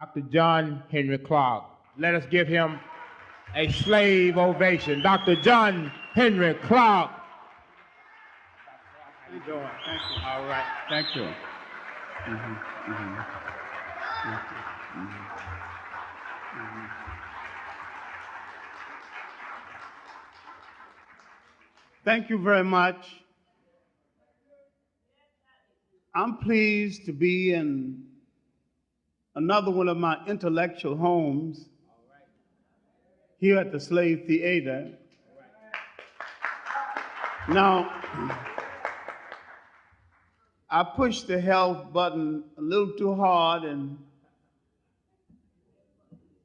Dr. John Henrik Clarke. Let us give him a slave ovation. Dr. John Henrik Clarke. How you doing? Thank you. All right. Thank you. Thank you very much. I'm pleased to be in another one of my intellectual homes here at the Slave Theater. Now, I pushed the health button a little too hard and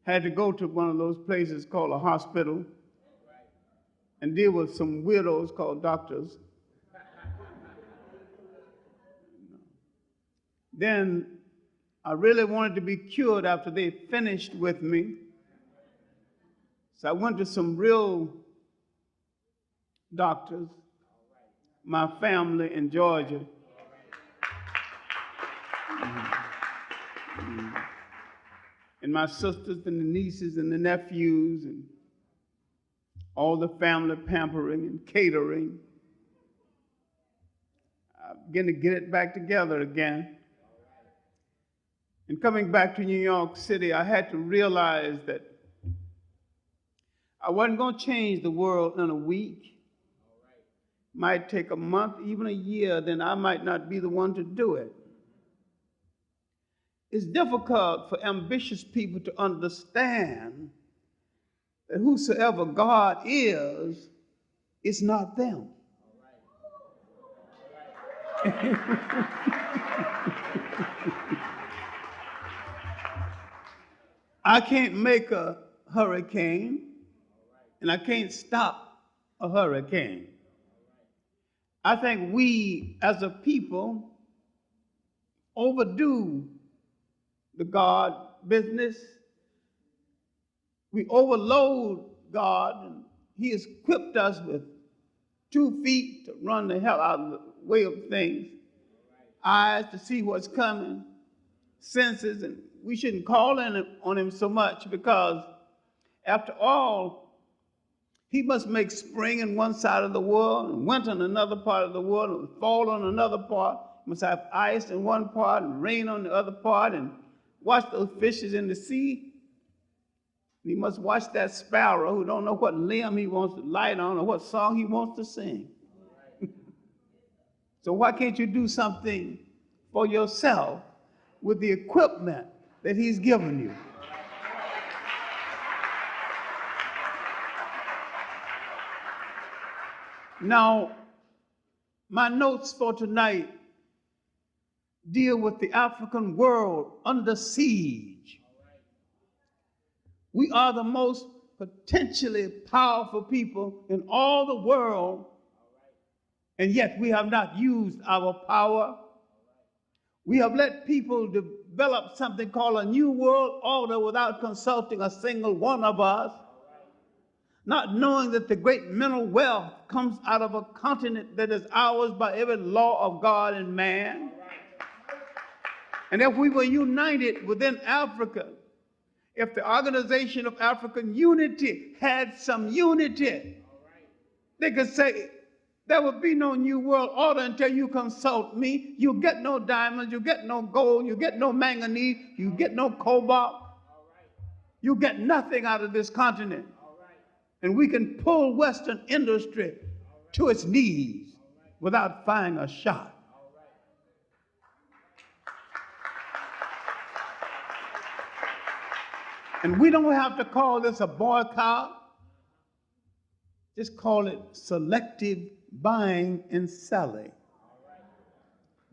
had to go to one of those places called a hospital and deal with some weirdos called doctors. Then I really wanted to be cured after they finished with me. So I went to some real doctors, my family in Georgia. And my sisters and the nieces and the nephews and all the family pampering and catering. I'm beginning to get it back together again. And coming back to New York City, I had to realize that I wasn't going to change the world in a week. Might take a month, even a year, then I might not be the one to do it. It's difficult for ambitious people to understand that whosoever God is, it's not them. I can't make a hurricane, and I can't stop a hurricane. I think we, as a people, overdo the God business. We overload God, and He has equipped us with 2 feet to run the hell out of the way of things, eyes to see what's coming, senses, and we shouldn't call on Him so much because, after all, He must make spring in one side of the world and winter in another part of the world and fall on another part. He must have ice in one part and rain on the other part and watch those fishes in the sea. And He must watch that sparrow who don't know what limb he wants to light on or what song he wants to sing. So why can't you do something for yourself with the equipment that He's given you? Now, my notes for tonight deal with the African world under siege. We are the most potentially powerful people in all the world, and yet we have not used our power. We have let people develop something called a new world order without consulting a single one of us, not knowing that the great mental wealth comes out of a continent that is ours by every law of God and man. And if we were united within Africa, if the Organization of African Unity had some unity, they could say, there will be no new world order until you consult me. You get no diamonds, you get no gold, you get no manganese, you get no cobalt. You get nothing out of this continent. And we can pull Western industry to its knees without firing a shot. And we don't have to call this a boycott. Just call it selective buying and selling.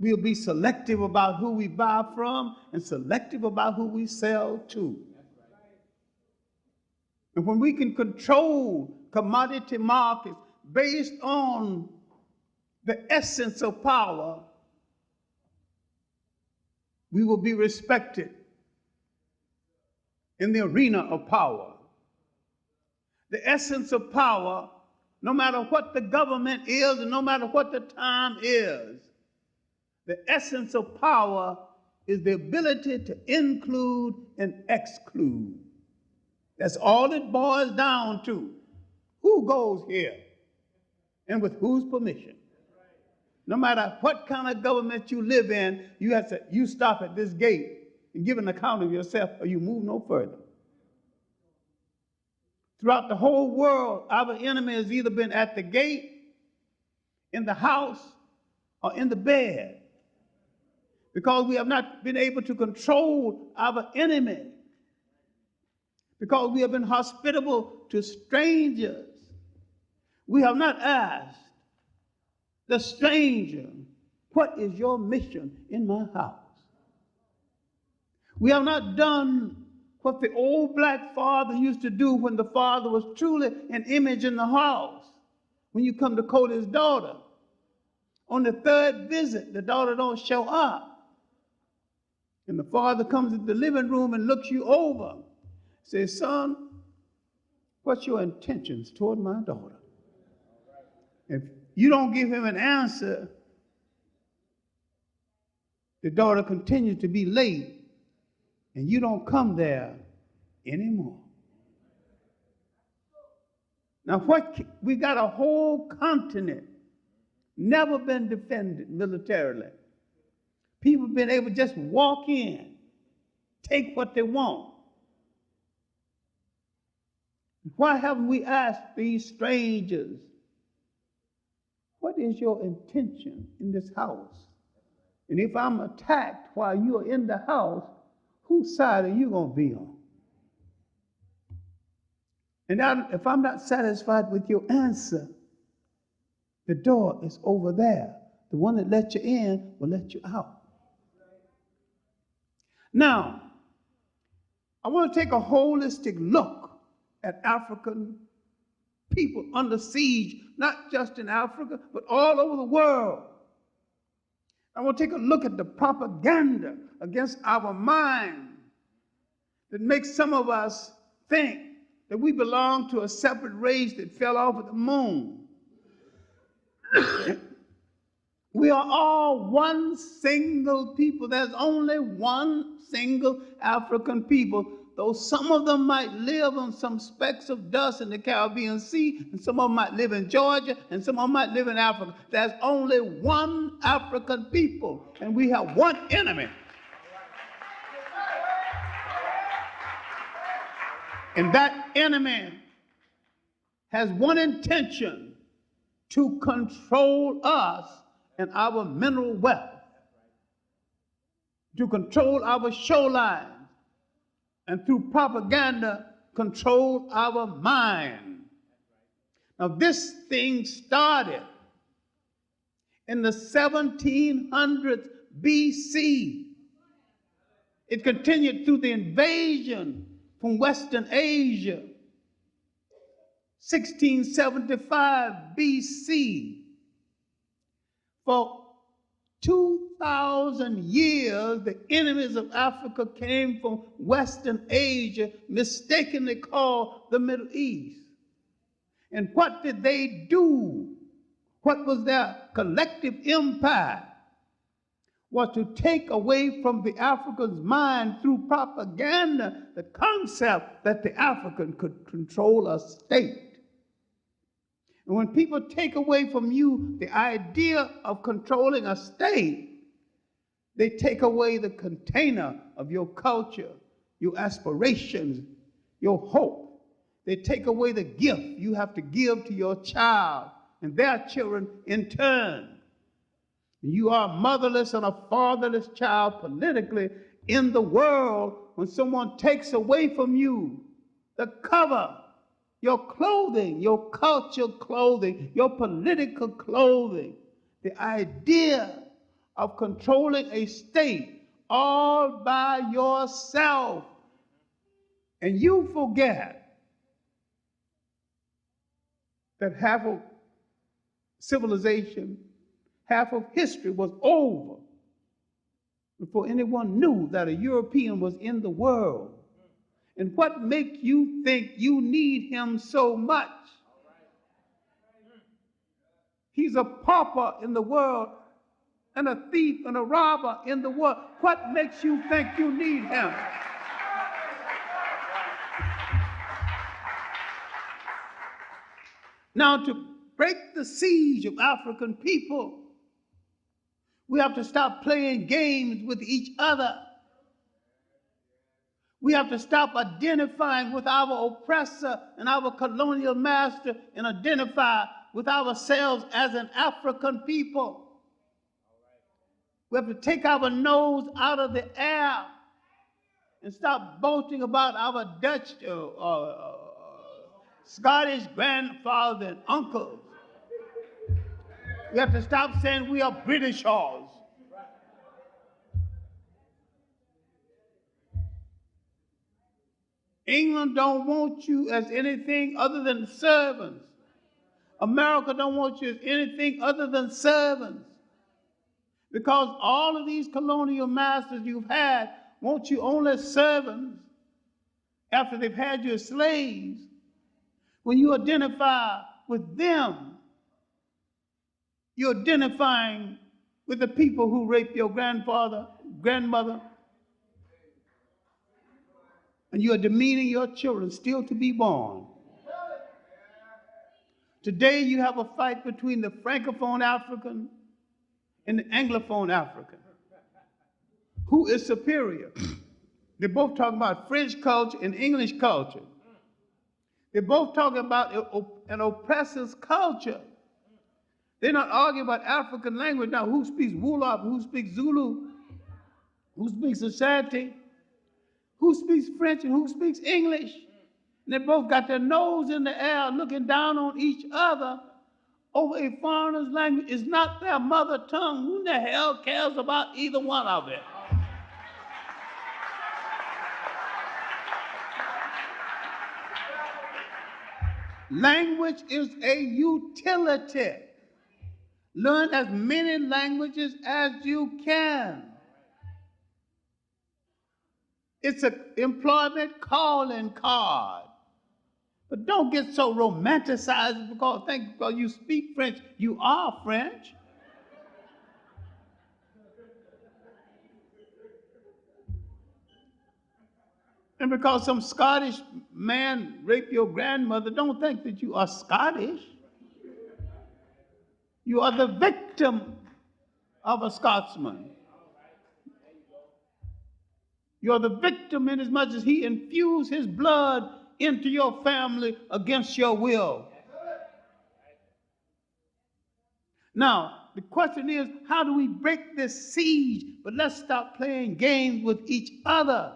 We'll be selective about who we buy from and selective about who we sell to. And when we can control commodity markets based on the essence of power, we will be respected in the arena of power. The essence of power, no matter what the government is and no matter what the time is, the essence of power is the ability to include and exclude. That's all it boils down to. Who goes here and with whose permission? No matter what kind of government you live in, you stop at this gate and give an account of yourself, or you move no further. Throughout the whole world, our enemy has either been at the gate, in the house, or in the bed, because we have not been able to control our enemy, because we have been hospitable to strangers. We have not asked the stranger, what is your mission in my house? We have not done what the old black father used to do when the father was truly an image in the house. When you come to court his daughter, on the third visit, the daughter don't show up. And the father comes into the living room and looks you over, says, son, what's your intentions toward my daughter? If you don't give him an answer, the daughter continues to be late, and you don't come there anymore. Now, we got a whole continent, never been defended militarily. People have been able to just walk in, take what they want. Why haven't we asked these strangers, what is your intention in this house? And if I'm attacked while you're in the house, whose side are you going to be on? And if I'm not satisfied with your answer, the door is over there. The one that let you in will let you out. Now, I want to take a holistic look at African people under siege, not just in Africa, but all over the world. I want to take a look at the propaganda against our mind that makes some of us think that we belong to a separate race that fell off of the moon. We are all one single people. There's only one single African people, though some of them might live on some specks of dust in the Caribbean Sea, and some of them might live in Georgia, and some of them might live in Africa. There's only one African people, and we have one enemy. And that enemy has one intention: to control us and our mineral wealth, to control our shorelines, and through propaganda, control our mind. Now, this thing started in the 1700s BC. It continued through the invasion from Western Asia, 1675 BC. For 2,000 years, the enemies of Africa came from Western Asia, mistakenly called the Middle East. And what did they do? What was their collective impact? Was to take away from the African's mind through propaganda the concept that the African could control a state. And when people take away from you the idea of controlling a state, they take away the container of your culture, your aspirations, your hope. They take away the gift you have to give to your child and their children in turn. You are a motherless and a fatherless child politically in the world when someone takes away from you the cover, your clothing, your cultural clothing, your political clothing, the idea of controlling a state all by yourself. And you forget that half of civilization, half of history was over before anyone knew that a European was in the world. And what makes you think you need him so much? He's a pauper in the world and a thief and a robber in the world. What makes you think you need him? Now, to break the siege of African people, we have to stop playing games with each other. We have to stop identifying with our oppressor and our colonial master and identify with ourselves as an African people. We have to take our nose out of the air and stop boasting about our Dutch Scottish grandfathers and uncles. We have to stop saying we are Britishers. England don't want you as anything other than servants. America don't want you as anything other than servants. Because all of these colonial masters you've had want you only as servants after they've had you as slaves. When you identify with them, you're identifying with the people who raped your grandfather, grandmother, and you are demeaning your children still to be born. Today you have a fight between the Francophone African and the Anglophone African. Who is superior? They're both talking about French culture and English culture. They're both talking about an oppressor's culture. They're not arguing about African language. Now, who speaks Wolof? Who speaks Zulu? Who speaks Ashanti? Who speaks French and who speaks English? And they both got their nose in the air looking down on each other over a foreigner's language. It's not their mother tongue. Who in the hell cares about either one of it? Language is a utility. Learn as many languages as you can. It's an employment calling card. But don't get so romanticized because you speak French, you are French. And because some Scottish man raped your grandmother, don't think that you are Scottish. You are the victim of a Scotsman. You're the victim in as much as he infused his blood into your family against your will. Now, the question is, how do we break this siege? But let's stop playing games with each other.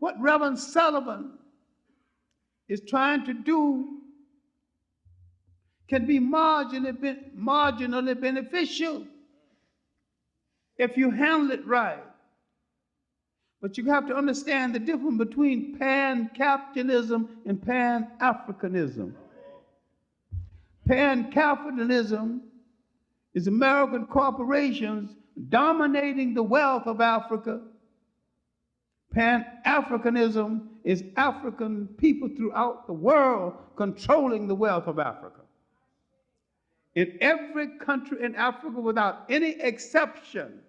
What Reverend Sullivan is trying to do can be marginally beneficial if you handle it right. But you have to understand the difference between pan-capitalism and pan-Africanism. Pan-capitalism is American corporations dominating the wealth of Africa. Pan-Africanism is African people throughout the world controlling the wealth of Africa. In every country in Africa, without any exception,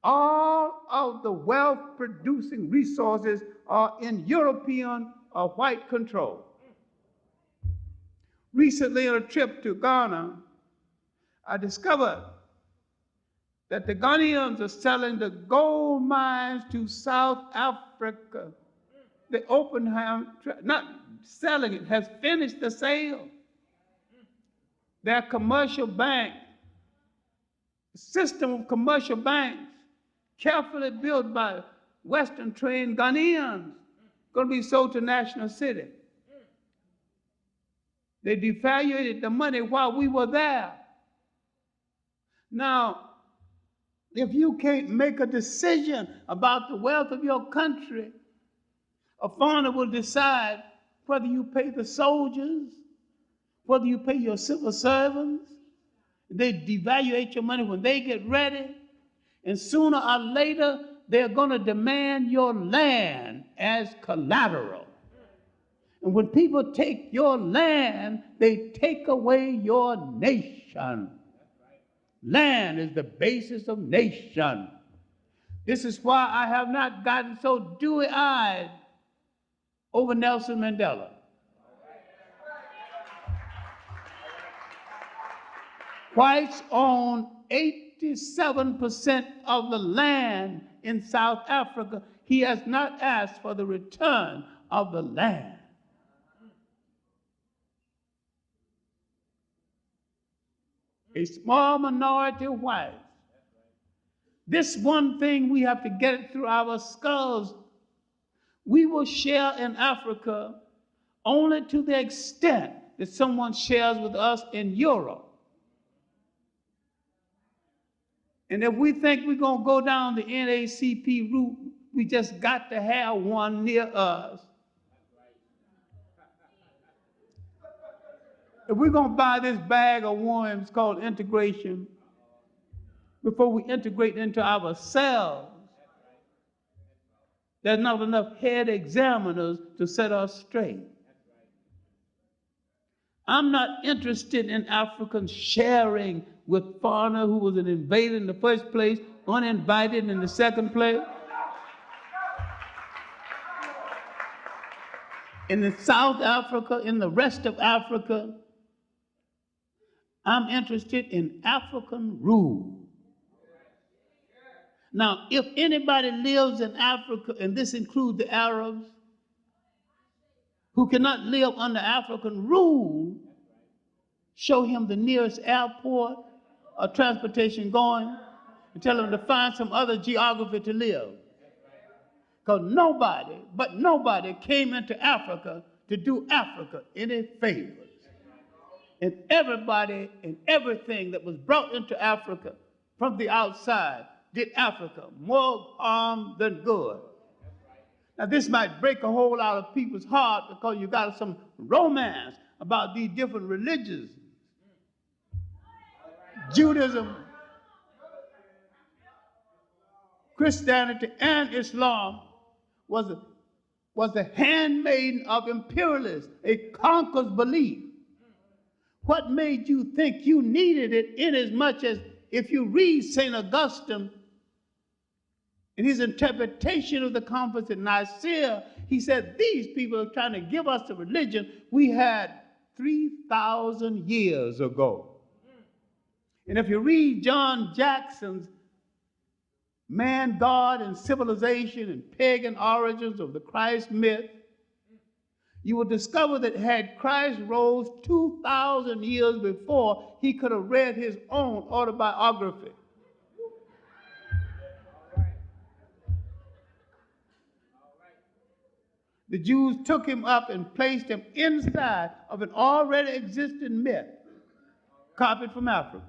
all of the wealth-producing resources are in European or white control. Recently, on a trip to Ghana, I discovered that the Ghanaians are selling the gold mines to South Africa. The Oppenheim, not selling it, has finished the sale. Their commercial bank, system of commercial banks, carefully built by Western trained Ghanaians, going to be sold to National City. They devaluated the money while we were there. Now, if you can't make a decision about the wealth of your country, a foreigner will decide whether you pay the soldiers, whether you pay your civil servants. They devaluate your money when they get ready, and sooner or later, they're going to demand your land as collateral. And when people take your land, they take away your nation. Land is the basis of nation. This is why I have not gotten so dewy-eyed over Nelson Mandela. Whites own 87% of the land in South Africa. He has not asked for the return of the land. A small minority of whites. This one thing we have to get it through our skulls. We will share in Africa only to the extent that someone shares with us in Europe. And if we think we're going to go down the NACP route, we just got to have one near us. If we're going to buy this bag of worms called integration, before we integrate into ourselves, there's not enough head examiners to set us straight. I'm not interested in Africans sharing with foreigner who was an invader in the first place, uninvited in the second place. In South Africa, in the rest of Africa, I'm interested in African rule. Now, if anybody lives in Africa, and this includes the Arabs, who cannot live under African rule, show him the nearest airport or transportation going, and tell him to find some other geography to live. Because nobody came into Africa to do Africa any favors. And everybody and everything that was brought into Africa from the outside did Africa more harm than good. Now, this might break a whole lot of people's heart because you got some romance about these different religions. Judaism, Christianity, and Islam was the handmaiden of imperialists, a conqueror's belief. What made you think you needed it inasmuch as if you read St. Augustine in his interpretation of the conference at Nicaea, he said these people are trying to give us the religion we had 3,000 years ago. And if you read John Jackson's Man, God, and Civilization and Pagan Origins of the Christ Myth, you will discover that had Christ rose 2,000 years before, he could have read his own autobiography. The Jews took him up and placed him inside of an already existing myth, copied from Africa.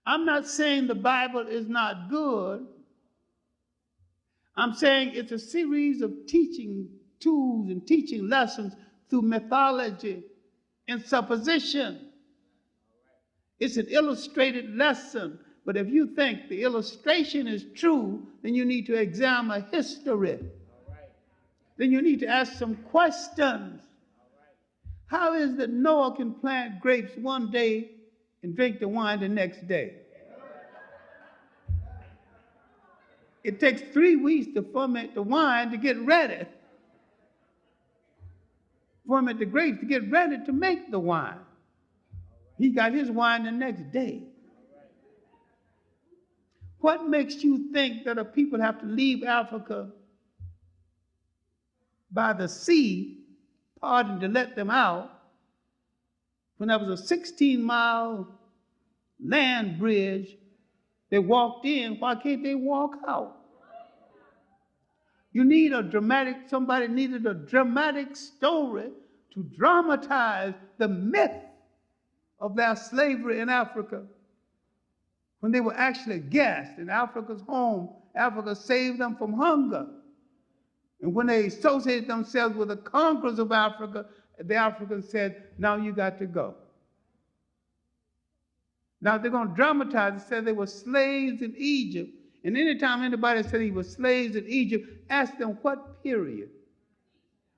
I'm not saying the Bible is not good. I'm saying it's a series of teaching tools and teaching lessons through mythology and supposition. It's an illustrated lesson, but if you think the illustration is true, then you need to examine history. Then you need to ask some questions. How is it that Noah can plant grapes one day and drink the wine the next day? It takes 3 weeks to ferment the wine to get ready. Ferment the grapes to get ready to make the wine. He got his wine the next day. What makes you think that a people have to leave Africa by the sea, pardon to let them out, when there was a 16-mile land bridge? They walked in, why can't they walk out? You need somebody needed a dramatic story to dramatize the myth of their slavery in Africa. When they were actually guests in Africa's home, Africa saved them from hunger. And when they associated themselves with the conquerors of Africa, the Africans said, now you got to go. Now they're going to dramatize it, say they were slaves in Egypt. And anytime anybody said he was slaves in Egypt, ask them what period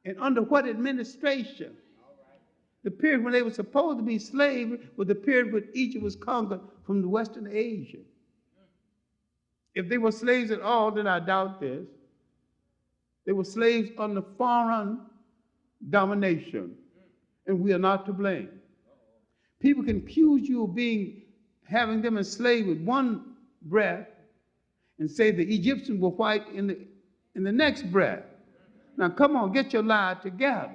and under what administration. The period when they were supposed to be slaves was the period when Egypt was conquered from the Western Asia. If they were slaves at all, then I doubt this. They were slaves under foreign domination, and we are not to blame. People can accuse you of having them enslaved with one breath and say the Egyptians were white in the next breath. Now come on, get your lie together.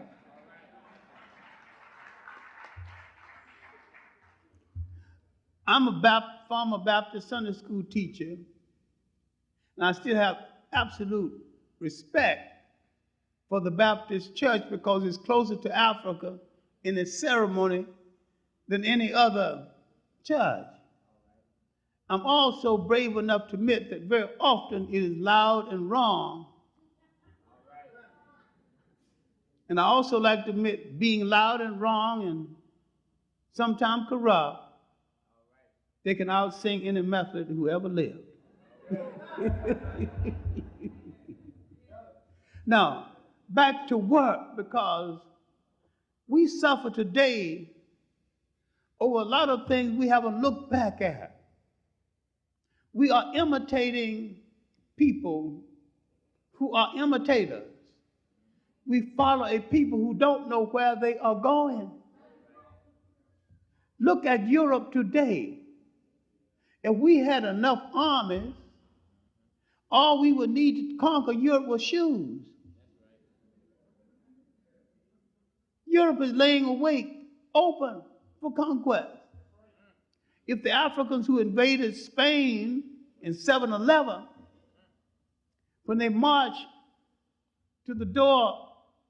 I'm a former Baptist Sunday school teacher, and I still have absolute respect for the Baptist church because it's closer to Africa in its ceremony than any other church. I'm also brave enough to admit that very often it is loud and wrong. And I also like to admit being loud and wrong and sometimes corrupt, they can out-sing any method who ever lived. Now, back to work, because we suffer today over a lot of things we haven't looked back at. We are imitating people who are imitators. We follow a people who don't know where they are going. Look at Europe today. If we had enough armies, all we would need to conquer Europe was shoes. Europe is laying awake, open for conquest. If the Africans who invaded Spain in 711, when they marched to the door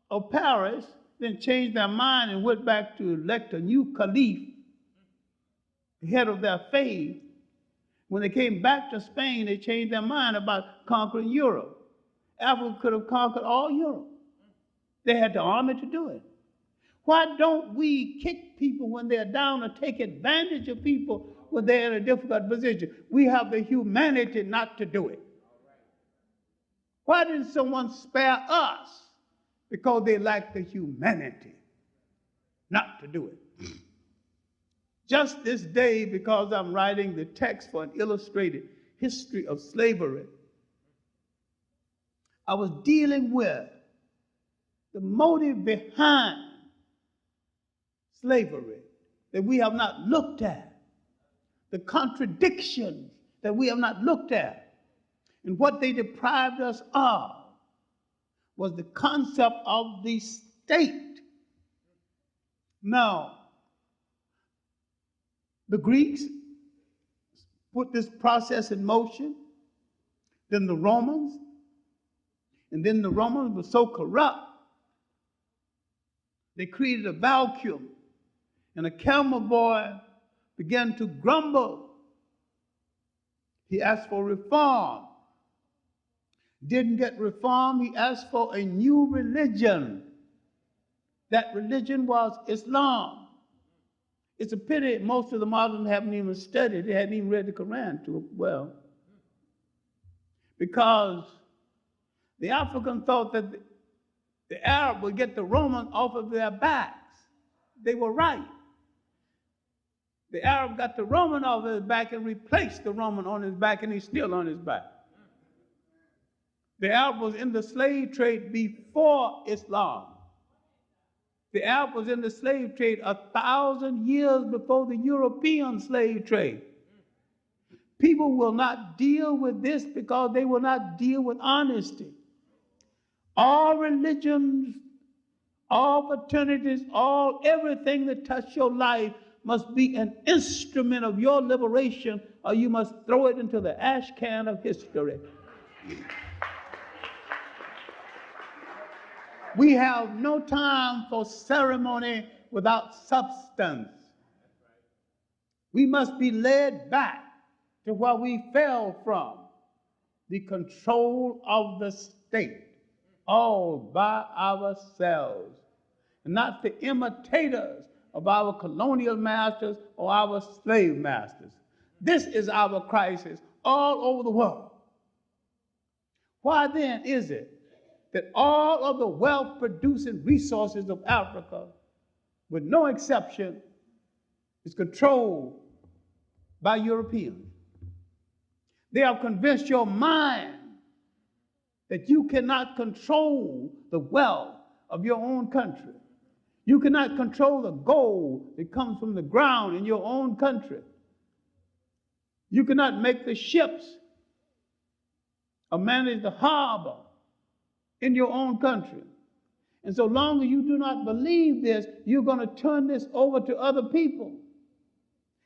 of Paris, then changed their mind and went back to elect a new caliph, head of their faith, when they came back to Spain, they changed their mind about conquering Europe. Africa could have conquered all Europe. They had the army to do it. Why don't we kick people when they're down or take advantage of people when they're in a difficult position? We have the humanity not to do it. Why didn't someone spare us? Because they lack the humanity not to do it. Just this day, because I'm writing the text for an illustrated history of slavery, I was dealing with the motive behind slavery that we have not looked at, the contradictions that we have not looked at, and what they deprived us of was the concept of the state. Now, the Greeks put this process in motion, then the Romans, and then the Romans were so corrupt, they created a vacuum, and a camel boy began to grumble. He asked for reform. Didn't get reform, he asked for a new religion. That religion was Islam. It's a pity most of the Muslims haven't even studied, they hadn't even read the Quran too well. Because the African thought that the Arab would get the Roman off of their backs. They were right. The Arab got the Roman off his back and replaced the Roman on his back, and he's still on his back. The Arab was in the slave trade before Islam. The Arab was in the slave trade 1,000 years before the European slave trade. People will not deal with this because they will not deal with honesty. All religions, all fraternities, everything that touches your life must be an instrument of your liberation, or you must throw it into the ash can of history. We have no time for ceremony without substance. We must be led back to where we fell from, the control of the state, all by ourselves, and not the imitators of our colonial masters or our slave masters. This is our crisis all over the world. Why then is it that all of the wealth-producing resources of Africa with no exception, is controlled by Europeans. They have convinced your mind that you cannot control the wealth of your own country. You cannot control the gold that comes from the ground in your own country. You cannot make the ships or manage the harbor in your own country. And so long as you do not believe this, you're going to turn this over to other people.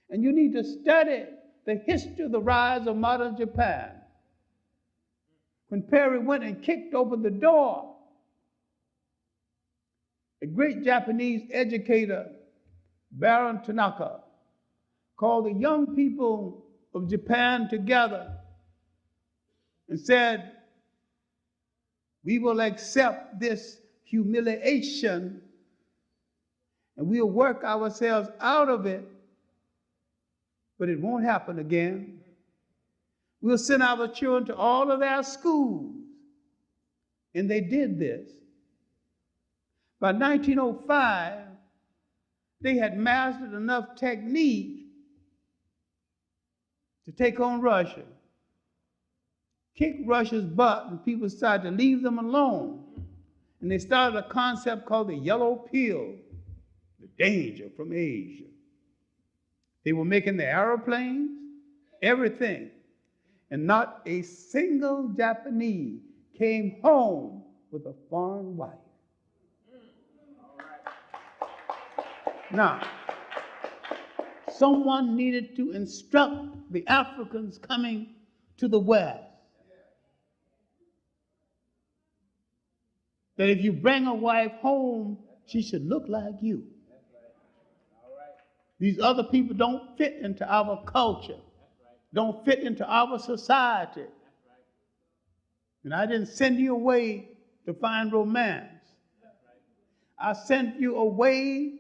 And you need to study the history of the rise of modern Japan. When Perry went and kicked open the door, a great Japanese educator, Baron Tanaka, called the young people of Japan together and said, we will accept this humiliation and we'll work ourselves out of it, but it won't happen again. We'll send our children to all of their schools. And they did this. By 1905, they had mastered enough technique to take on Russia, kick Russia's butt, and people started to leave them alone. And they started a concept called the yellow pill, the danger from Asia. They were making the airplanes, everything. And not a single Japanese came home with a foreign wife. Now, someone needed to instruct the Africans coming to the West that if you bring a wife home, she should look like you. These other people don't fit into our culture, don't fit into our society. And I didn't send you away to find romance. I sent you away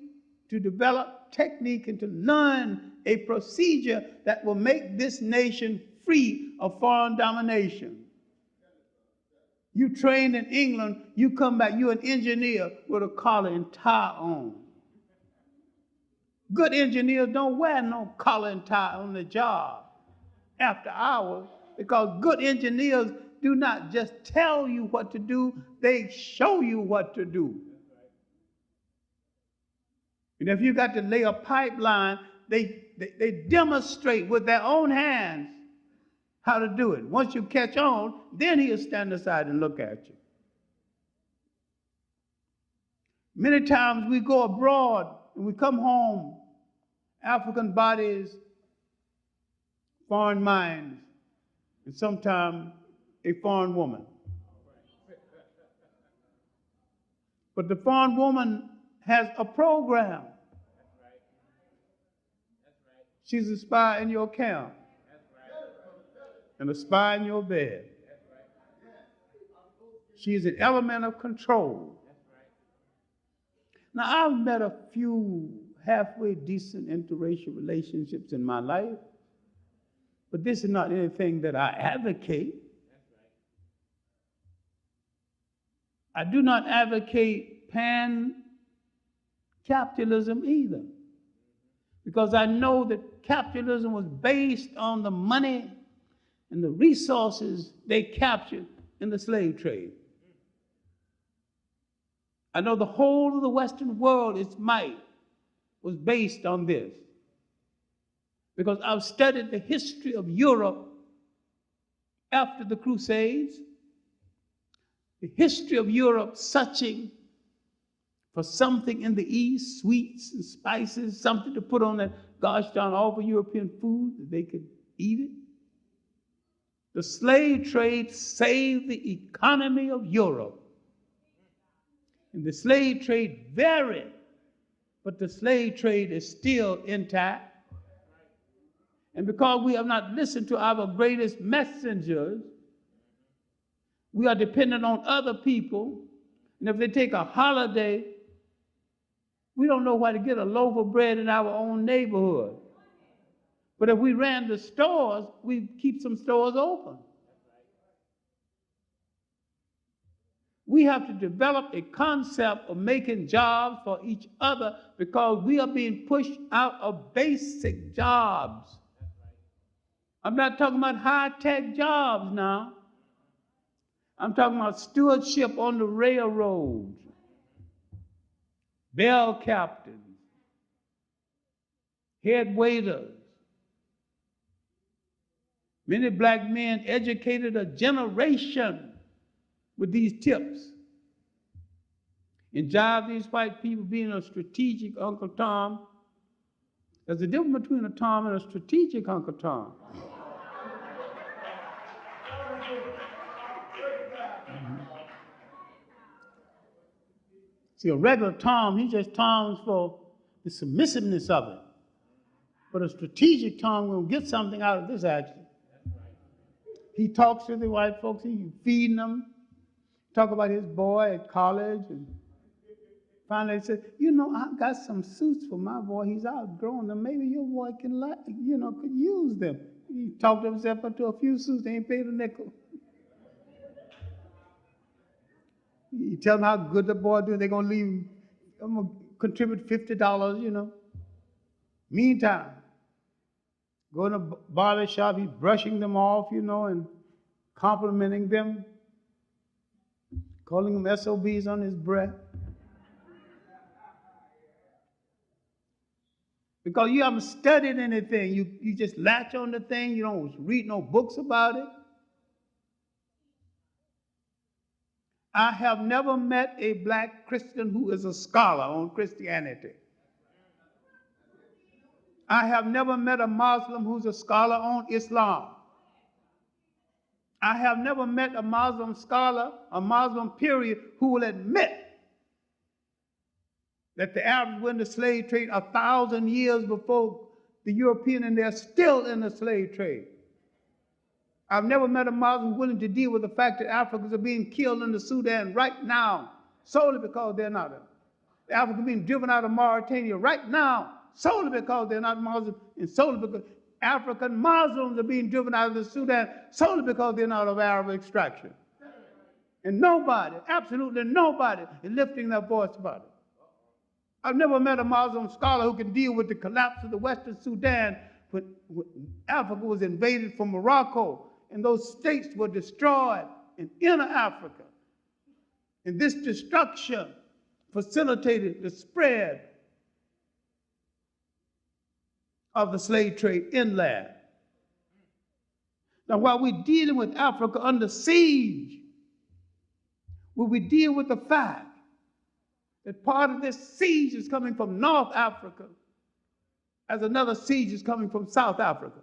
to develop technique and to learn a procedure that will make this nation free of foreign domination. You trained in England, you come back, you're an engineer with a collar and tie on. Good engineers don't wear no collar and tie on the job after hours, because good engineers do not just tell you what to do, they show you what to do. And if you got to lay a pipeline, they demonstrate with their own hands how to do it. Once you catch on, then he'll stand aside and look at you. Many times we go abroad and we come home, African bodies, foreign minds, and sometimes a foreign woman. But the foreign woman has a program. She's a spy in your camp and a spy in your bed. She's an element of control. Now, I've met a few halfway decent interracial relationships in my life, but this is not anything that I advocate. I do not advocate pan-capitalism either, because I know that capitalism was based on the money and the resources they captured in the slave trade. I know the whole of the Western world, its might, was based on this, because I've studied the history of Europe after the Crusades, the history of Europe searching for something in the East, sweets and spices, something to put on that gosh darn awful European food that they could eat it. The slave trade saved the economy of Europe. And the slave trade varied, but the slave trade is still intact. And because we have not listened to our greatest messengers, we are dependent on other people. And if they take a holiday, we don't know where to get a loaf of bread in our own neighborhood. But if we ran the stores, we'd keep some stores open. We have to develop a concept of making jobs for each other because we are being pushed out of basic jobs. I'm not talking about high-tech jobs now. I'm talking about stewardship on the railroads, bell captains, head waiters. Many black men educated a generation with these tips. And jive these white people being a strategic Uncle Tom. There's a difference between a Tom and a strategic Uncle Tom. See, a regular Tom, he just Toms for the submissiveness of it. But a strategic Tom will get something out of this action. He talks to the white folks, he's feeding them, talk about his boy at college, and finally he said, you know, I got some suits for my boy, he's outgrown them, maybe your boy can, could use them. He talked himself into a few suits, they ain't paid a nickel. You tell them how good the boy doing, they're going to leave him, I'm going to contribute $50, Meantime, go in a barber shop, he's brushing them off, and complimenting them, calling them SOBs on his breath. Because you haven't studied anything. You just latch on the thing, you don't read no books about it. I have never met a black Christian who is a scholar on Christianity. I have never met a Muslim who's a scholar on Islam. I have never met a Muslim scholar, a Muslim period, who will admit that the Arabs were in the slave trade 1,000 years before the European, and they're still in the slave trade. I've never met a Muslim willing to deal with the fact that Africans are being killed in the Sudan right now, solely because they're not. The Africans are being driven out of Mauritania right now, solely because they're not Muslim, and solely because African Muslims are being driven out of the Sudan, solely because they're not of Arab extraction. And nobody, absolutely nobody, is lifting their voice about it. I've never met a Muslim scholar who can deal with the collapse of the Western Sudan when Africa was invaded from Morocco, and those states were destroyed in inner Africa. And this destruction facilitated the spread of the slave trade inland. Now, while we're dealing with Africa under siege, will we deal with the fact that part of this siege is coming from North Africa, as another siege is coming from South Africa,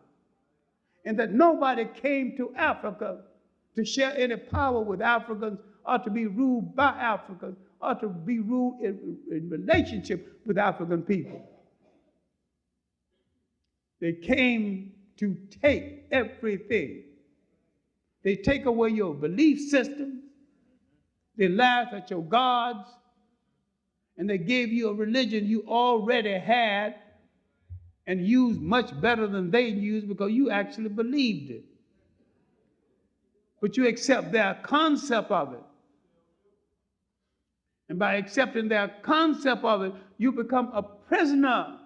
and that nobody came to Africa to share any power with Africans or to be ruled by Africans or to be ruled in relationship with African people. They came to take everything. They take away your belief system, they laugh at your gods, and they gave you a religion you already had and used much better than they used because you actually believed it. But you accept their concept of it. And by accepting their concept of it, you become a prisoner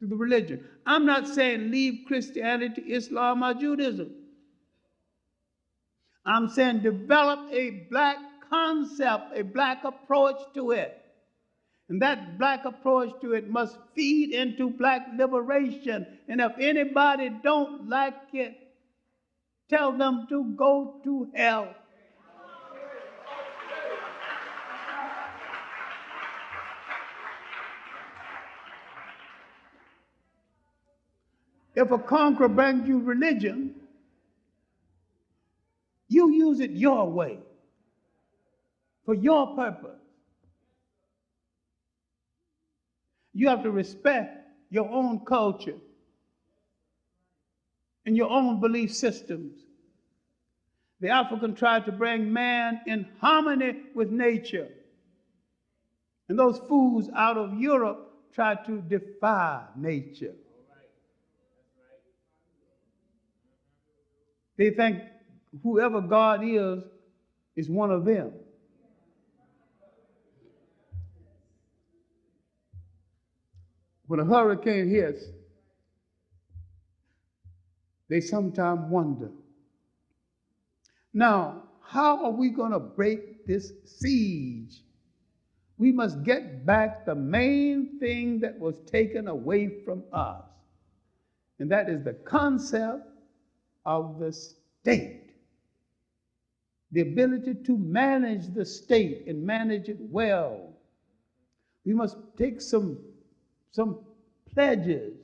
to the religion. I'm not saying leave Christianity, Islam, or Judaism. I'm saying develop a black concept, a black approach to it. And that black approach to it must feed into black liberation. And if anybody don't like it, tell them to go to hell. If a conqueror brings you religion, you use it your way, for your purpose. You have to respect your own culture and your own belief systems. The African tried to bring man in harmony with nature. And those fools out of Europe tried to defy nature. They think whoever God is is one of them. When a hurricane hits, they sometimes wonder, now, how are we going to break this siege? We must get back the main thing that was taken away from us, and that is the concept of the state. The ability to manage the state and manage it well. We must take some pledges.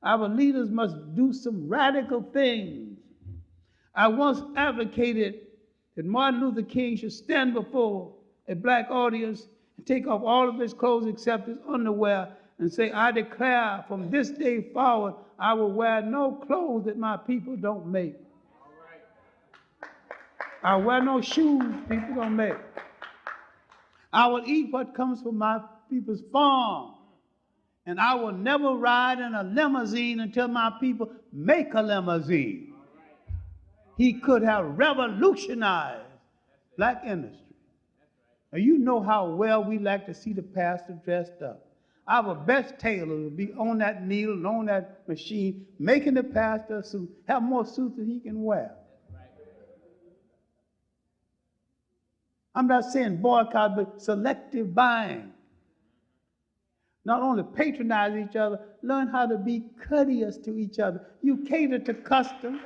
Our leaders must do some radical things. I once advocated that Martin Luther King should stand before a black audience and take off all of his clothes except his underwear and say, I declare from this day forward, I will wear no clothes that my people don't make. I wear no shoes people don't make. I will eat what comes from my people's farm. And I will never ride in a limousine until my people make a limousine. He could have revolutionized black industry. Now, you know how well we like to see the pastor dressed up. Our best tailor will be on that needle and on that machine, making the pastor a suit, have more suits than he can wear. I'm not saying boycott, but selective buying. Not only patronize each other, learn how to be courteous to each other. You cater to custom.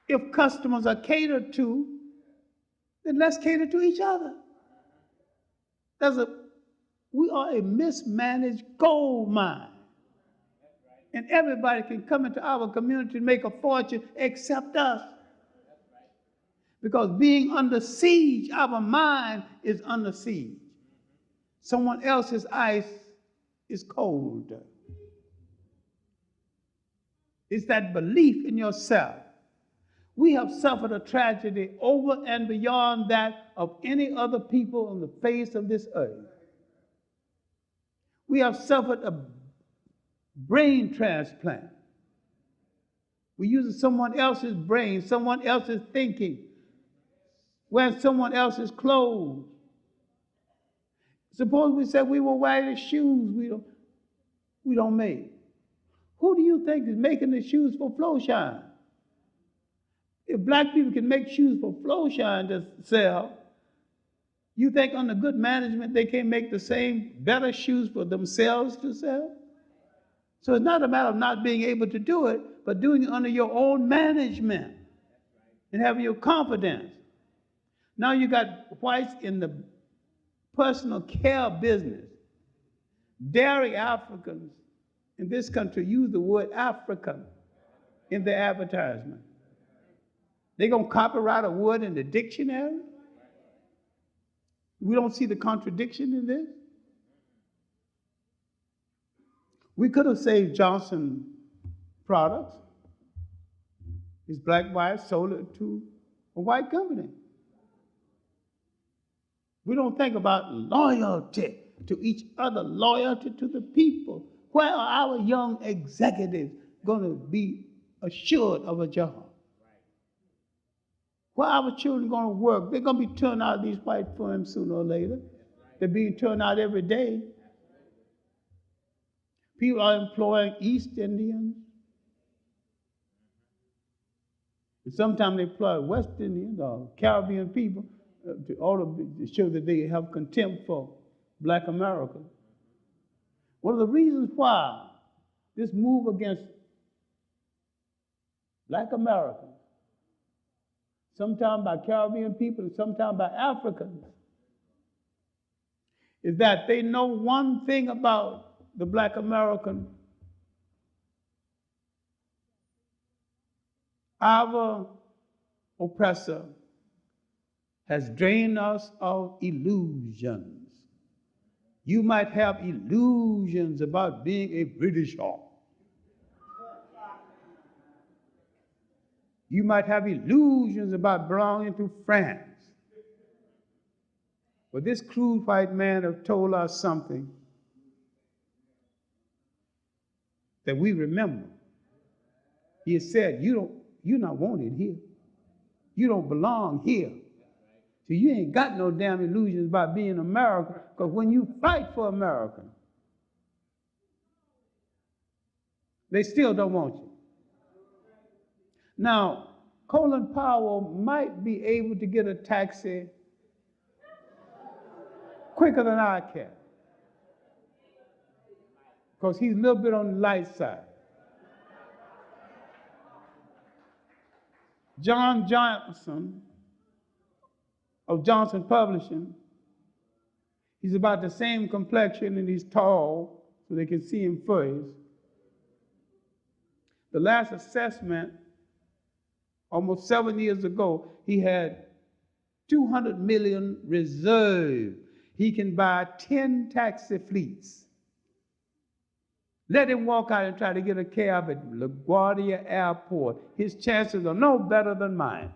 If customers are catered to, then let's cater to each other. We are a mismanaged gold mine. And everybody can come into our community and make a fortune except us. Because being under siege, our mind is under siege. Someone else's ice is cold. It's that belief in yourself. We have suffered a tragedy over and beyond that of any other people on the face of this earth. We have suffered a brain transplant. We're using someone else's brain, someone else's thinking, wearing someone else's clothes. Suppose we said we will wear the shoes we don't make. Who do you think is making the shoes for Flowshine? If black people can make shoes for Flowshine to sell, you think under good management they can't make the same better shoes for themselves to sell? So it's not a matter of not being able to do it, but doing it under your own management and having your confidence. Now you got whites in the personal care business. Dairy Africans in this country use the word African in their advertisement. They're going to copyright a word in the dictionary? We don't see the contradiction in this? We could have saved Johnson products. His black wife sold it to a white company. We don't think about loyalty to each other, loyalty to the people. Where are our young executives going to be assured of a job? Where are our children going to work? They're going to be turned out of these white firms sooner or later. They're being turned out every day. People are employing East Indians. And sometimes they employ West Indians or Caribbean people to show that they have contempt for black America. One of the reasons why this move against black Americans, sometimes by Caribbean people and sometimes by Africans, is that they know one thing about the black American. Our oppressor has drained us of illusions. You might have illusions about being a Britisher. You might have illusions about belonging to France. But this crude white man has told us something that we remember. He has said, you're not wanted here. You don't belong here. So you ain't got no damn illusions about being American, because when you fight for America, they still don't want you. Now, Colin Powell might be able to get a taxi quicker than I can, because he's a little bit on the light side. John Johnson of Johnson Publishing, he's about the same complexion and he's tall, so they can see him first. The last assessment, almost 7 years ago, he had 200 million reserved. He can buy 10 taxi fleets. Let him walk out and try to get a cab at LaGuardia Airport. His chances are no better than mine.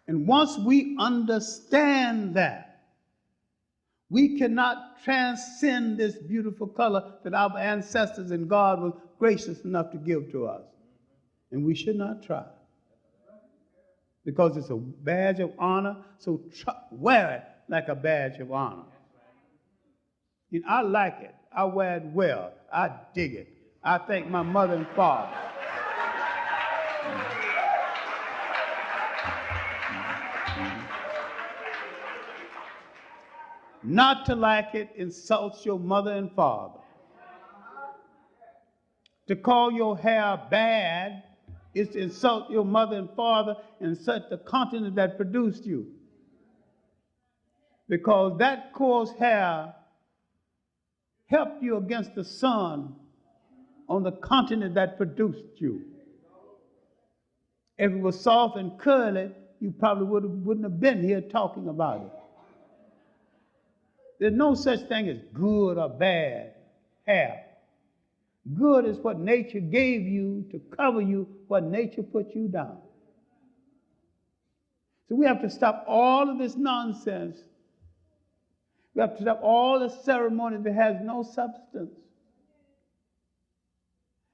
And once we understand that, we cannot transcend this beautiful color that our ancestors and God was gracious enough to give to us. And we should not try. Because it's a badge of honor, so wear it like a badge of honor. And I like it. I wear it well. I dig it. I thank my mother and father. Not to like it insults your mother and father. To call your hair bad is to insult your mother and father and insult the continent that produced you. Because that coarse hair helped you against the sun on the continent that produced you. If it was soft and curly, you probably wouldn't have been here talking about it. There's no such thing as good or bad hair. Good is what nature gave you to cover you, what nature put you down. So we have to stop all of this nonsense. We have to stop all the ceremony that has no substance.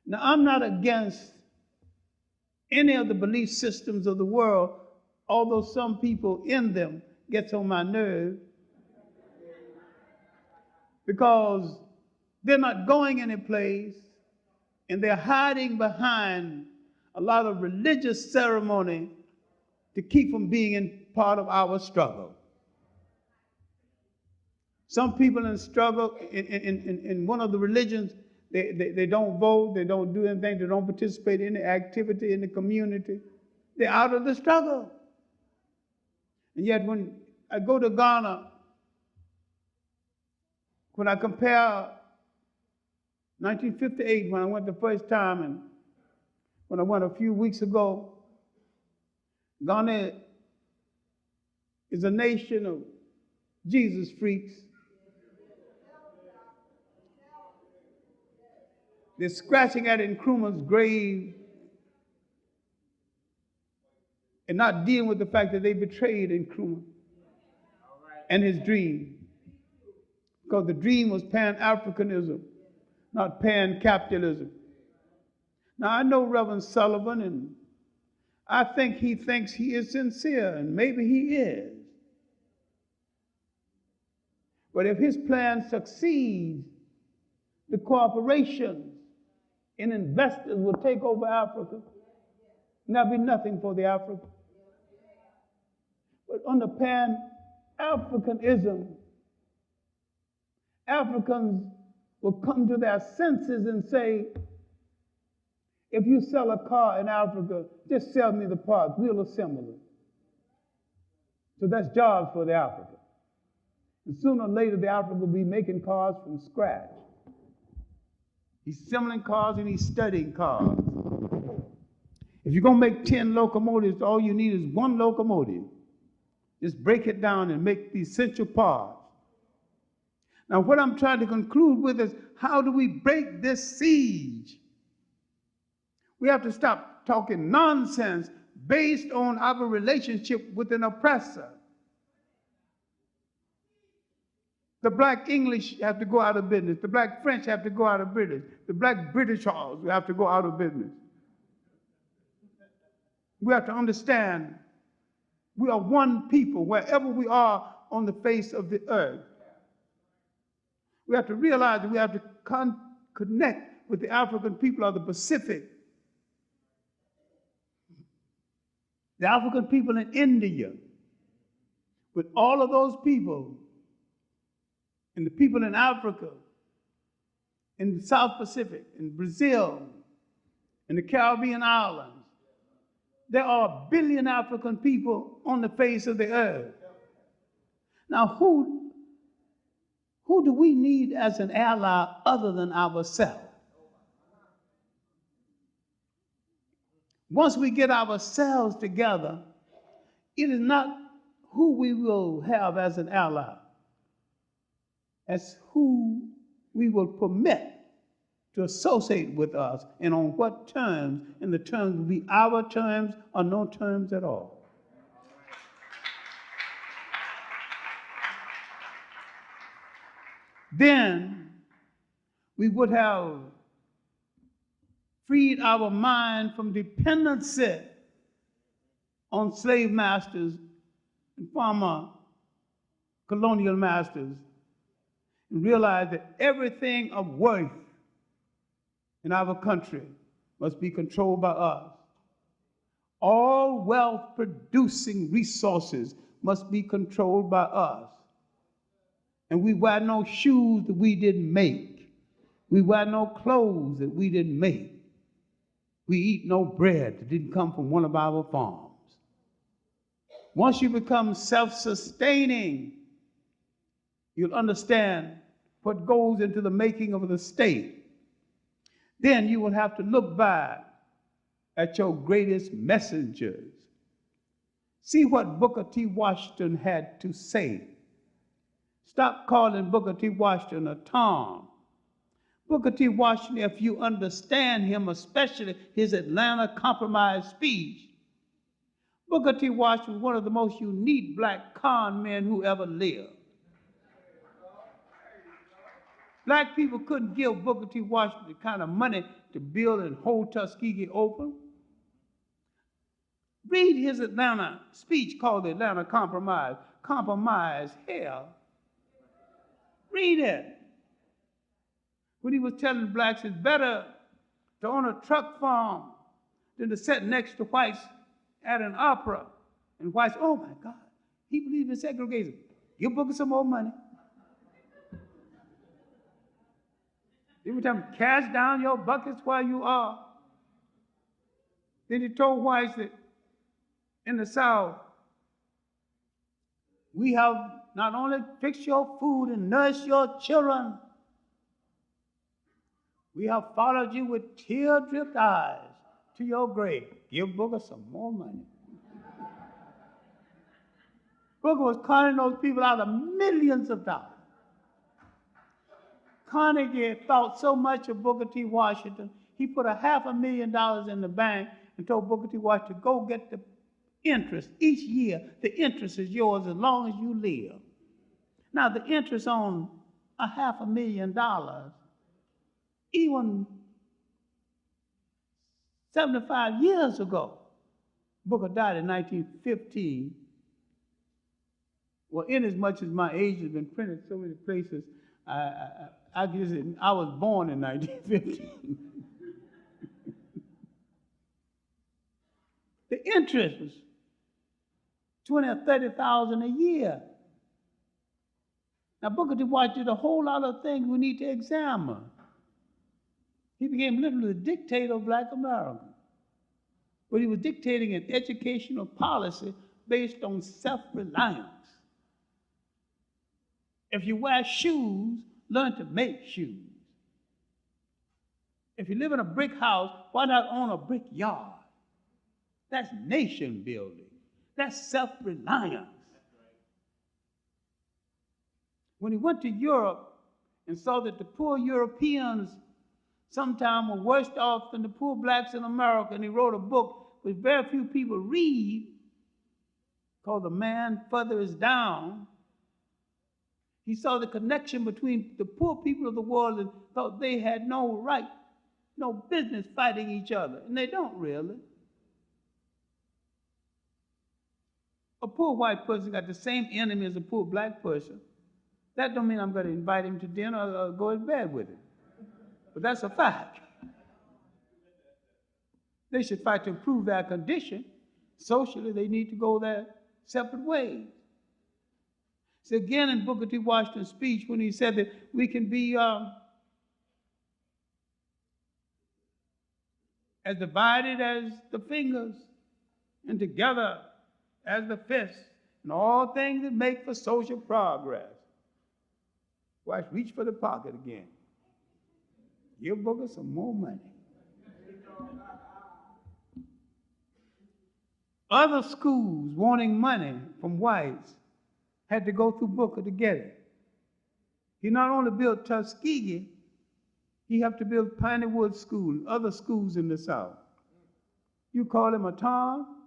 Now, I'm not against any of the belief systems of the world, although some people in them gets on my nerve, because they're not going any place and they're hiding behind a lot of religious ceremony to keep from being in part of our struggle. Some people in struggle in one of the religions, they don't vote, they don't do anything, they don't participate in any activity in the community. They're out of the struggle. And yet when I go to Ghana, when I compare 1958, when I went the first time, and when I went a few weeks ago, Ghana is a nation of Jesus freaks. They're scratching at Nkrumah's grave and not dealing with the fact that they betrayed Nkrumah and his dream. Because the dream was Pan-Africanism, not pan-capitalism. Now, I know Reverend Sullivan, and I think he thinks he is sincere, and maybe he is. But if his plan succeeds, the corporations and investors will take over Africa, and there'll be nothing for the African. But under Pan-Africanism, Africans will come to their senses and say, if you sell a car in Africa, just sell me the parts, we'll assemble it. So that's jobs for the African. And sooner or later, the African will be making cars from scratch. He's assembling cars and he's studying cars. If you're going to make 10 locomotives, all you need is one locomotive. Just break it down and make the essential parts. Now, what I'm trying to conclude with is, how do we break this siege? We have to stop talking nonsense based on our relationship with an oppressor. The black English have to go out of business. The black French have to go out of business. The black British have to go out of business. We have to understand we are one people wherever we are on the face of the earth. We have to realize that we have to connect with the African people of the Pacific, the African people in India, with all of those people, and the people in Africa, in the South Pacific, in Brazil, in the Caribbean islands. There are 1 billion African people on the face of the earth. Now, who do we need as an ally other than ourselves? Once we get ourselves together, it is not who we will have as an ally, as who we will permit to associate with us, and on what terms, and the terms will be our terms or no terms at all. Then we would have freed our mind from dependency on slave masters and former colonial masters, and realize that everything of worth in our country must be controlled by us. All wealth-producing resources must be controlled by us. And we wear no shoes that we didn't make. We wear no clothes that we didn't make. We eat no bread that didn't come from one of our farms. Once you become self-sustaining, you'll understand what goes into the making of the state. Then you will have to look back at your greatest messengers. See what Booker T. Washington had to say. Stop calling Booker T. Washington a Tom. Booker T. Washington, if you understand him, especially his Atlanta Compromise speech, Booker T. Washington was one of the most unique black con men who ever lived. Black people couldn't give Booker T. Washington the kind of money to build and hold Tuskegee open. Read his Atlanta speech called the Atlanta Compromise. Compromise hell. Read it. When he was telling blacks it's better to own a truck farm than to sit next to whites at an opera. And whites, oh my God, he believes in segregation. Give Booker some more money. Every time, cash down your buckets while you are. Then he told whites that in the South, we have not only fixed your food and nourished your children, we have followed you with tear-dripped eyes to your grave. Give Booker some more money. Booker was conning those people out of millions of dollars. Carnegie thought so much of Booker T. Washington, he put $500,000 in the bank and told Booker T. Washington, go get the interest. Each year, the interest is yours as long as you live. Now, the interest on $500,000, even 75 years ago, Booker died in 1915. Well, inasmuch as my age has been printed so many places, I guess I was born in 1915. The interest was $20,000 or $30,000 a year. Now, Booker T. Washington did a whole lot of things we need to examine. He became literally the dictator of black America. But he was dictating an educational policy based on self-reliance. If you wear shoes, learn to make shoes. If you live in a brick house, why not own a brick yard? That's nation building. That's self-reliance. When he went to Europe and saw that the poor Europeans sometimes were worse off than the poor blacks in America, and he wrote a book which very few people read called The Man Further Is Down, He saw the connection between the poor people of the world and thought they had no right, no business fighting each other. And they don't really. A poor white person got the same enemy as a poor black person. That don't mean I'm going to invite him to dinner or go in bed with him. But that's a fact. They should fight to improve their condition. Socially, they need to go their separate ways. So again in Booker T. Washington's speech when he said that we can be as divided as the fingers and together as the fists and all things that make for social progress. Watch, reach for the pocket again. Give Booker some more money. Other schools wanting money from whites had to go through Booker to get it. He not only built Tuskegee, he had to build Piney Woods School and other schools in the South. You call him a Tom?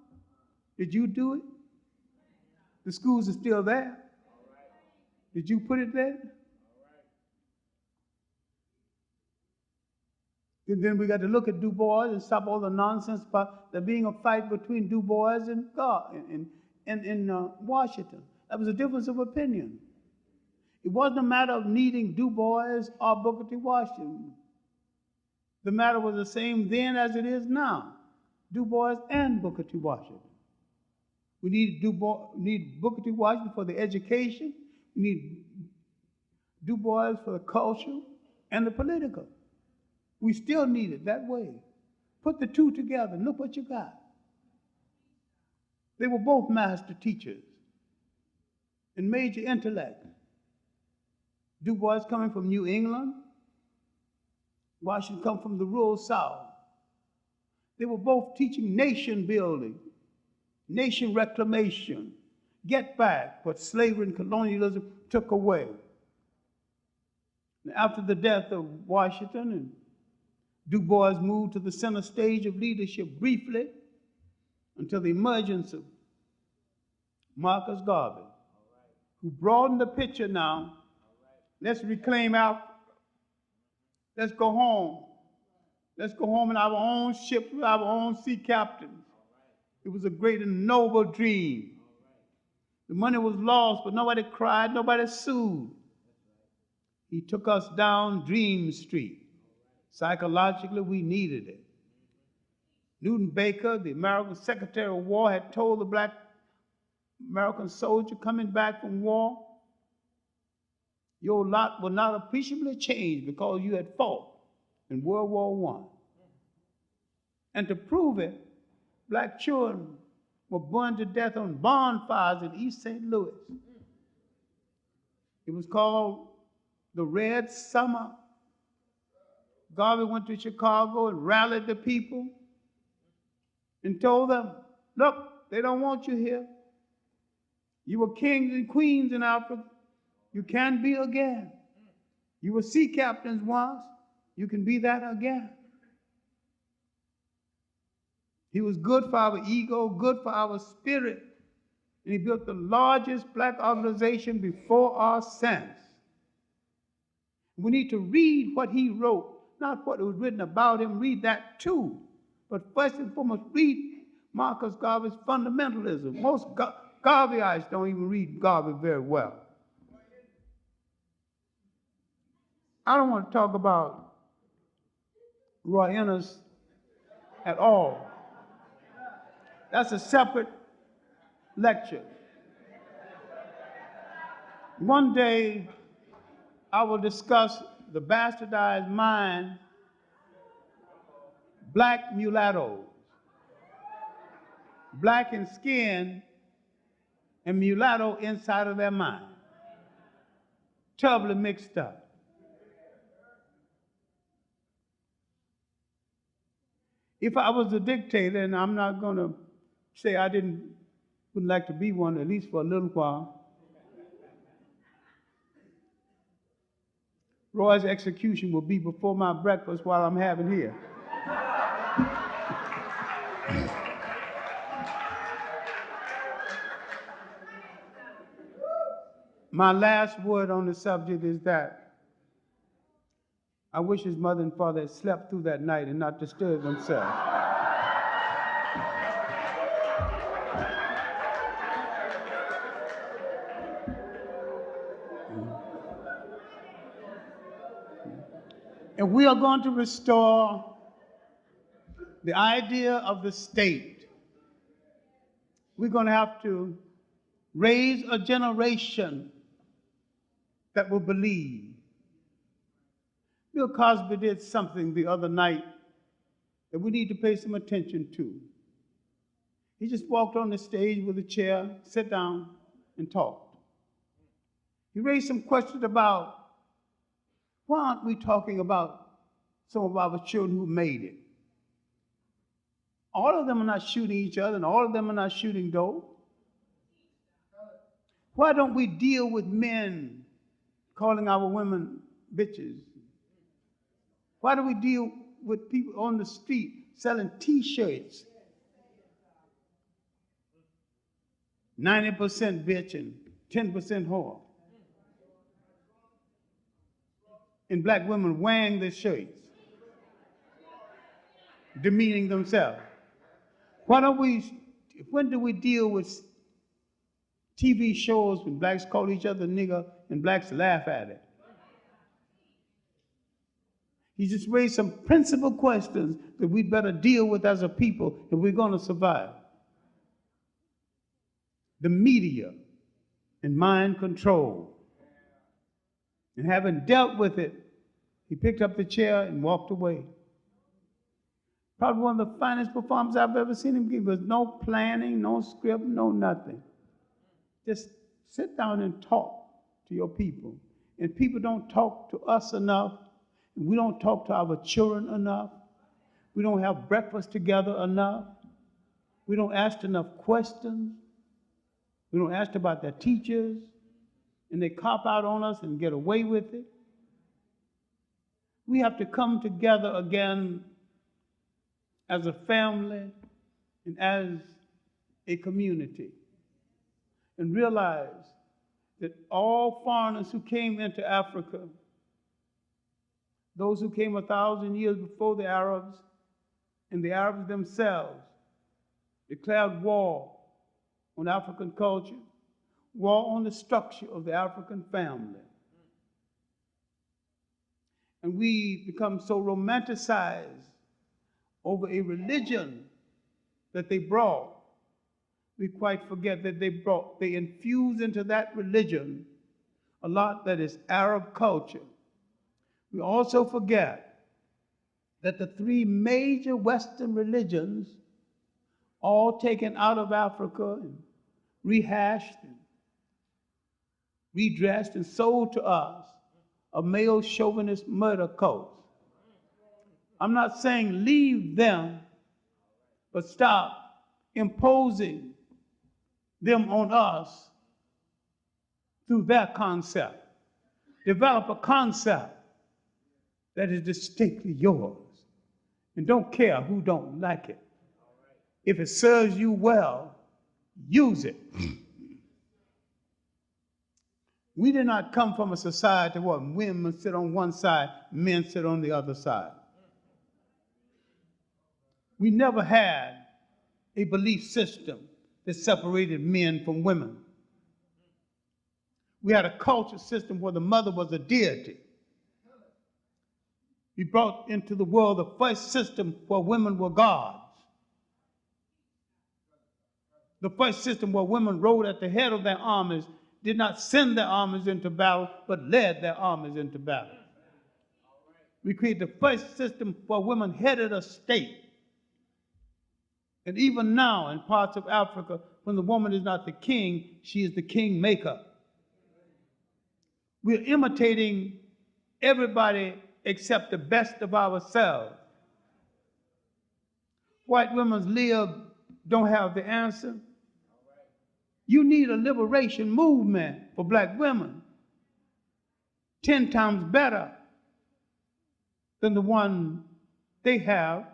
Did you do it? The schools are still there. Did you put it there? And then we got to look at Du Bois and stop all the nonsense about there being a fight between Du Bois and Washington. That was a difference of opinion. It wasn't a matter of needing Du Bois or Booker T. Washington. The matter was the same then as it is now. Du Bois and Booker T. Washington. We need Booker T. Washington for the education. We need Du Bois for the culture and the political. We still need it that way. Put the two together and look what you got. They were both master teachers and major intellect. Du Bois coming from New England, Washington come from the rural South. They were both teaching nation building, nation reclamation, get back what slavery and colonialism took away. After the death of Washington, and Du Bois moved to the center stage of leadership briefly until the emergence of Marcus Garvey, who broadened the picture now. Let's reclaim Africa. Let's go home. Let's go home in our own ship with our own sea captains. It was a great and noble dream. The money was lost, but nobody cried, nobody sued. He took us down Dream Street. Psychologically, we needed it. Newton Baker, the American Secretary of War, had told the black American soldier coming back from war, your lot will not appreciably change because you had fought in World War I. And to prove it, black children were burned to death on bonfires in East St. Louis. It was called the Red Summer. Garvey went to Chicago and rallied the people and told them, look, they don't want you here. You were kings and queens in Africa. You can be again. You were sea captains once. You can be that again. He was good for our ego, good for our spirit. And he built the largest black organization before our sense. We need to read what he wrote, not what was written about him, read that too. But first and foremost, read Marcus Garvey's fundamentalism. Most Garveyites don't even read Garvey very well. I don't want to talk about Roy Innes at all. That's a separate lecture. One day, I will discuss the bastardized mind, black mulattoes, black in skin and mulatto inside of their mind, terribly mixed up. If I was a dictator, and I'm not going to say I wouldn't like to be one, at least for a little while, Roy's execution will be before my breakfast while I'm having here. My last word on the subject is that I wish his mother and father had slept through that night and not disturbed themselves. And we are going to restore the idea of the state. We're going to have to raise a generation that will believe. Bill Cosby did something the other night that we need to pay some attention to. He just walked on the stage with a chair, sat down, and talked. He raised some questions about why aren't we talking about some of our children who made it? All of them are not shooting each other, and all of them are not shooting dope. Why don't we deal with men calling our women bitches? Why do we deal with people on the street selling T-shirts? 90% bitch and 10% whore. And black women wearing the shirts, demeaning themselves. When do we deal with TV shows when blacks call each other nigger and blacks laugh at it? He just raised some principal questions that we'd better deal with as a people if we're going to survive. The media and mind control. And having dealt with it, he picked up the chair and walked away. Probably one of the finest performances I've ever seen him give. There was no planning, no script, no nothing. Just sit down and talk to your people. And people don't talk to us enough. And we don't talk to our children enough. We don't have breakfast together enough. We don't ask enough questions. We don't ask about their teachers. And they cop out on us and get away with it. We have to come together again as a family and as a community and realize that all foreigners who came into Africa, those who came 1,000 years before the Arabs, and the Arabs themselves declared war on African culture, war on the structure of the African family. And we become so romanticized over a religion that they brought, we quite forget that they infused into that religion a lot that is Arab culture. We also forget that the three major Western religions, all taken out of Africa and rehashed and redressed and sold to us, are male chauvinist murder cults. I'm not saying leave them, but stop imposing them on us through their concept. Develop a concept that is distinctly yours. And don't care who don't like it. If it serves you well, use it. We did not come from a society where women sit on one side, men sit on the other side. We never had a belief system that separated men from women. We had a culture system where the mother was a deity. We brought into the world the first system where women were gods. The first system where women rode at the head of their armies, did not send their armies into battle, but led their armies into battle. We created the first system where women headed a state. And even now, in parts of Africa, when the woman is not the king, she is the kingmaker. We're imitating everybody except the best of ourselves. White women's lib don't have the answer. You need a liberation movement for black women, 10 times better than the one they have,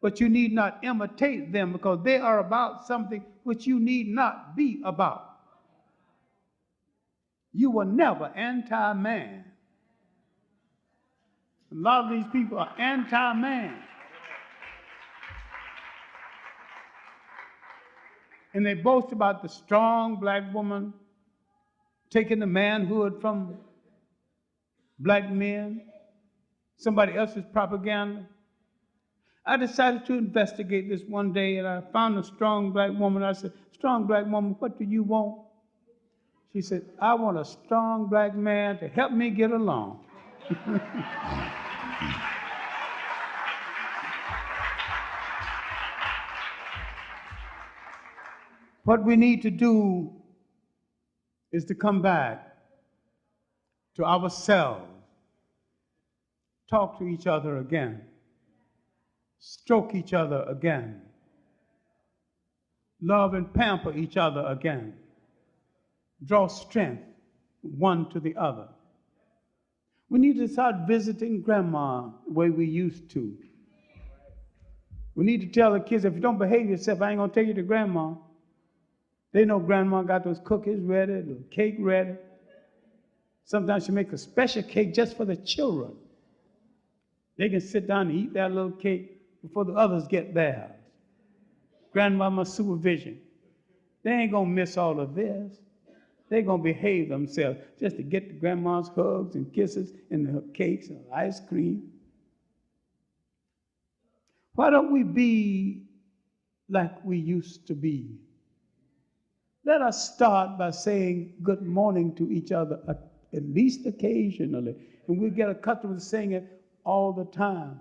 but you need not imitate them because they are about something which you need not be about. You were never anti-man. A lot of these people are anti-man. And they boast about the strong black woman taking the manhood from black men, somebody else's propaganda. I decided to investigate this one day, and I found a strong black woman. I said, "Strong black woman, what do you want?" She said, "I want a strong black man to help me get along." What we need to do is to come back to ourselves, talk to each other again, stroke each other again, love and pamper each other again, draw strength one to the other. We need to start visiting grandma the way we used to. We need to tell the kids, if you don't behave yourself, I ain't gonna take you to grandma. They know grandma got those cookies ready, the cake ready. Sometimes she makes a special cake just for the children. They can sit down and eat that little cake before the others get theirs. Grandmama's supervision. They ain't gonna miss all of this. They're gonna behave themselves just to get the grandma's hugs and kisses and the cakes and the ice cream. Why don't we be like we used to be? Let us start by saying good morning to each other at least occasionally, and we'll get accustomed to saying it all the time.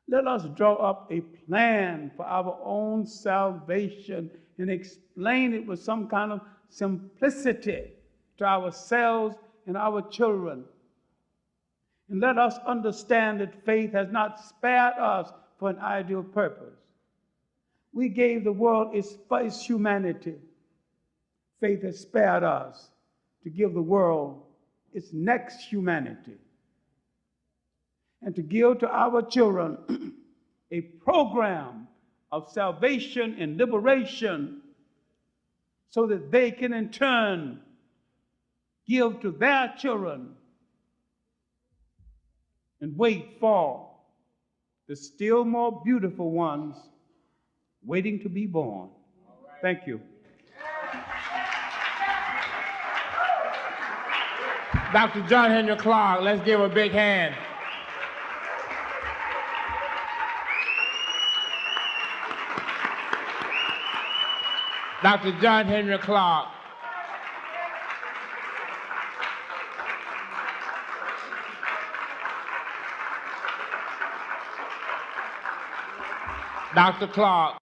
Let us draw up a plan for our own salvation and explain it with some kind of simplicity to ourselves and our children. And let us understand that faith has not spared us for an ideal purpose. We gave the world its first humanity. Faith has spared us to give the world its next humanity, and to give to our children a program of salvation and liberation so that they can in turn give to their children and wait for the still more beautiful ones waiting to be born. Thank you. Dr. John Henrik Clarke, let's give a big hand. Dr. John Henrik Clarke. Dr. Clarke.